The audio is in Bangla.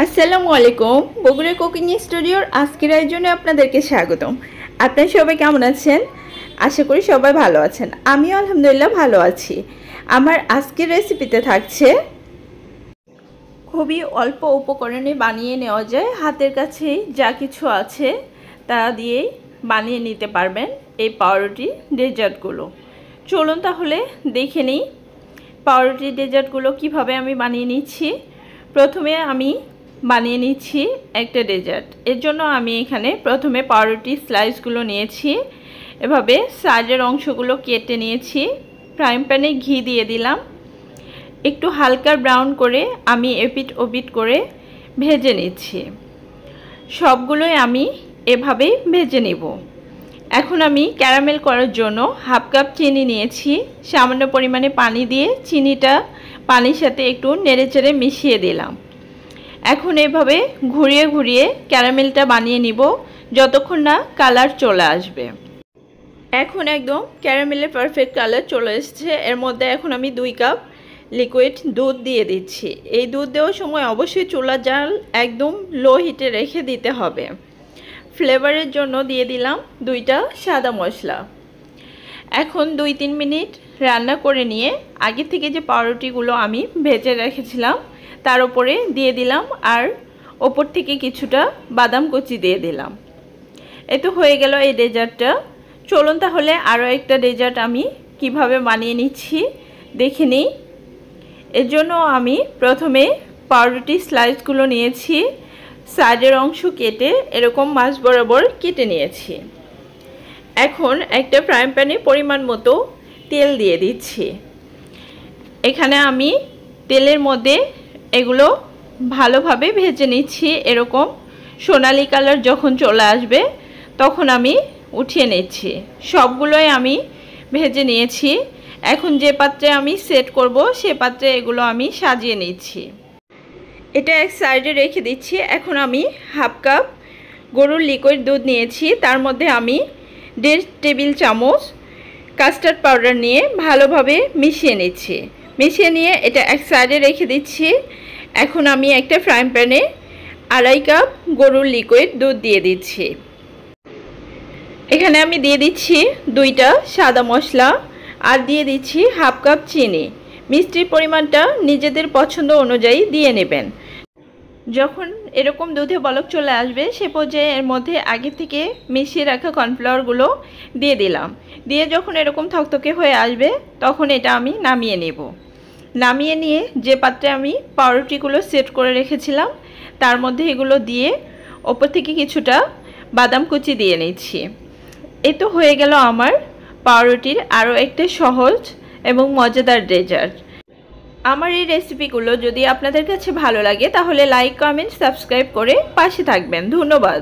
আসসালামু আলাইকুম। বগুড়া কুকিং স্টুডিওর আজকের আয়োজনে আপনাদেরকে স্বাগতম। আপনারা সবাই কেমন আছেন? আশা করি সবাই ভালো আছেন। আমিও আলহামদুলিল্লাহ ভালো আছি। আমার আজকের রেসিপিতে থাকছে খুবই অল্প উপকরণে বানিয়ে নেওয়া যায়, হাতের কাছেই যা কিছু আছে তা দিয়েই বানিয়ে নিতে পারবেন এই পাউরুটি ডেজার্টগুলো। চলুন তাহলে দেখে নিই পাউরুটি ডেজার্টগুলো কিভাবে আমি বানিয়ে নিচ্ছি। প্রথমে আমি বানিয়ে নিচ্ছি একটা ডেজার্ট। এর জন্য আমি এখানে প্রথমে পাউরুটি স্লাইসগুলো নিয়েছি, এভাবে সাইডের অংশগুলো কেটে নিয়েছি। ফ্রাইং প্যানে ঘি দিয়ে দিলাম, একটু হালকা ব্রাউন করে আমি এপিট ওপিট করে ভেজে নিচ্ছি। সবগুলোই আমি এভাবেই ভেজে নেব। এখন আমি ক্যারামেল করার জন্য হাফ কাপ চিনি নিয়েছি। সামান্য পরিমাণে পানি দিয়ে চিনিটা পানির সাথে একটু নেড়েচেড়ে মিশিয়ে দিলাম। এখন এভাবে ঘুরিয়ে ঘুরিয়ে ক্যারামেলটা বানিয়ে নিব যতক্ষণ না কালার চলে আসবে। এখন একদম ক্যারামেলের পারফেক্ট কালার চলে এসেছে। এর মধ্যে এখন আমি 2 কাপ লিকুইড দুধ দিয়ে দিচ্ছি। এই দুধ দেওয়ার সময় অবশ্যই চুলার জাল একদম লো হিটে রেখে দিতে হবে। ফ্লেভারের জন্য দিয়ে দিলাম 2টা সাদা মশলা। এখন 2-3 মিনিট রান্না করে নিয়ে আগে থেকে যে পাউরুটিগুলো আমি ভেজে রেখেছিলাম তার উপরে দিয়ে দিলাম, আর ওপর থেকে কিছুটা বাদাম কুচি দিয়ে দিলাম। এই তো হয়ে গেল এই ডেজার্টটা। চলুন তাহলে আরও একটা ডেজার্ট আমি কিভাবে বানিয়ে নিচ্ছি দেখে নিই। এর জন্য আমি প্রথমে পাউরুটি স্লাইসগুলো নিয়েছি, সাইডের অংশ কেটে এরকম মাছ বরাবর কেটে নিয়েছি। এখন একটা ফ্রাইং প্যানে পরিমাণ মতো তেল দিয়ে দিচ্ছি। এখানে আমি তেলের মধ্যে এগুলো ভালোভাবে ভেজে নিচ্ছি। এরকম সোনালি কালার যখন চলে আসবে তখন আমি উঠিয়ে নিচ্ছি। সবগুলোই আমি ভেজে নিয়েছি। এখন যে পাত্রে আমি সেট করব সে পাত্রে এগুলো আমি সাজিয়ে নিচ্ছি। এটা এক সাইডে রেখে দিচ্ছি। এখন আমি হাফ কাপ গরুর লিকুইড দুধ নিয়েছি, তার মধ্যে আমি 1.5 টেবিল চামচ কাস্টার্ড পাউডার নিয়ে ভালোভাবে মিশিয়ে নিচ্ছি। মিশিয়ে নিয়ে এটা এক সাইডে রেখে দিচ্ছি। এখন আমি একটা ফ্রাইং প্যানে 2.5 কাপ গরুর লিকুইড দুধ দিয়ে দিচ্ছি। এখানে আমি দিয়ে দিচ্ছি 2টা সাদা মশলা আর দিয়ে দিচ্ছি হাফ কাপ চিনি। মিষ্টির পরিমাণটা নিজেদের পছন্দ অনুযায়ী দিয়ে নেবেন। যখন এরকম দুধে বলক চলে আসবে সে পর্যায়ে এর মধ্যে আগে থেকে মিশিয়ে রাখা কর্নফ্লাওয়ারগুলো দিয়ে দিলাম। দিয়ে যখন এরকম থকথকে হয়ে আসবে তখন এটা আমি নামিয়ে নেব। নামিয়ে নিয়ে যে পাত্রে আমি পাউরুটিগুলো সেট করে রেখেছিলাম তার মধ্যে এগুলো দিয়ে ওপর থেকে কিছুটা বাদাম কুচি দিয়ে নিচ্ছি। এই তো হয়ে গেল আমার পাউরুটির আরও একটা সহজ এবং মজাদার ডেজার্ট। আমার এই রেসিপিগুলো যদি আপনাদের কাছে ভালো লাগে তাহলে লাইক, কমেন্ট, সাবস্ক্রাইব করে পাশে থাকবেন। ধন্যবাদ।